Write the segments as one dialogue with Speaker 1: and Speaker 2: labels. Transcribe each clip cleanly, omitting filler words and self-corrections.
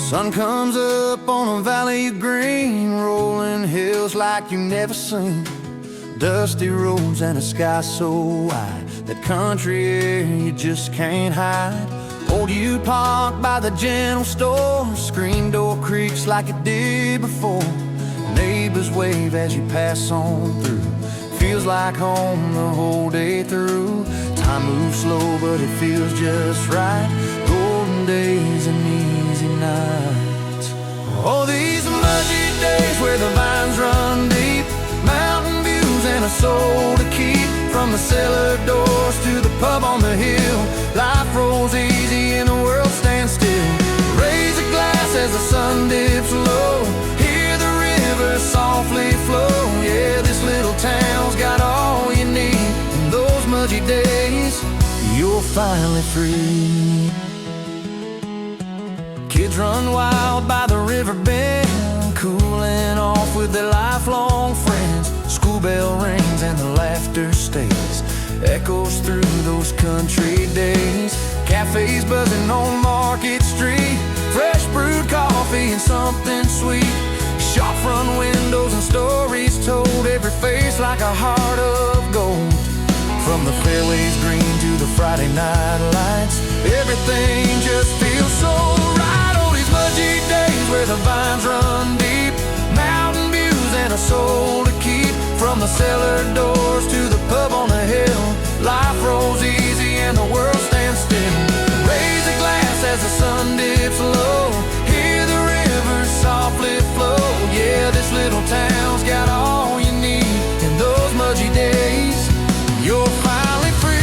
Speaker 1: Sun comes up on a valley of green, rolling hills like you've never seen. Dusty roads and a sky so wide, that country air you just can't hide. Old Ute Park by the general store, screen door creaks like it did before. Neighbors wave as you pass on through, feels like home the whole day through. Time moves slow but it feels just right, golden days and easy nights. Oh, these Mudgee days where the vines run deep, mountain views and a soul to keep. From the cellar doors to the pub on the hill, life rolls easy and the world stands still. Raise a glass as the sun dips low, hear the river softly flow. Yeah, this little town's got all you need. In those Mudgee days, you're finally free. Kids run wild by the river bend, cooling off with their lifelong friends. School bell rings and the laughter stays, echoes through those country days. Cafes buzzing on Market Street, fresh brewed coffee and something sweet. Shop front windows and stories told, every face like a heart of gold. From the fairways green to the Friday night lights, everything just feels so right. Oh, these Mudgee days where the vines run deep, mountain views and a soul to keep. From the cellar doors to the pub on the hill, life rolls easy and the world stands still. Raise a glass as the sun dips low, hear the river softly flow. Yeah, this little town's got all you need. In those Mudgee days, you're finally free.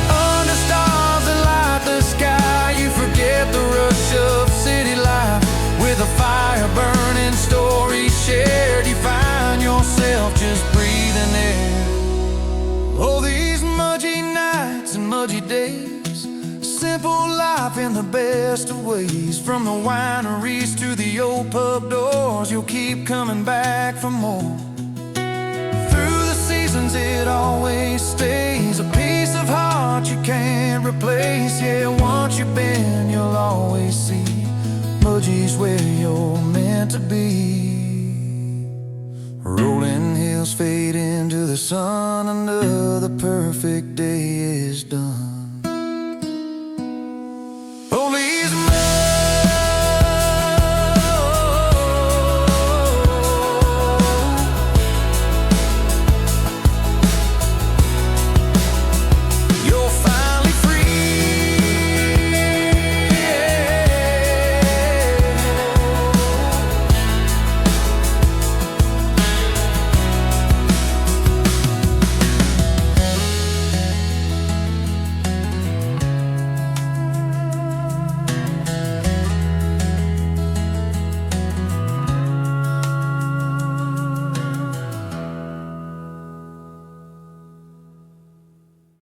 Speaker 1: Under stars that light the sky, you forget the rush of city life. With a fire burning, stories shared, you find yourself just breathing air. Oh, these Mudgee nights and Mudgee days, simple life in the best of ways. From the wineries to the old pub doors, you'll keep coming back for more. Through the seasons it always stays, a piece of heart you can't replace. Yeah, once you've been, you'll always see Mudgee's where you're meant to be. Rolling hills fade into the sun, another perfect day is done.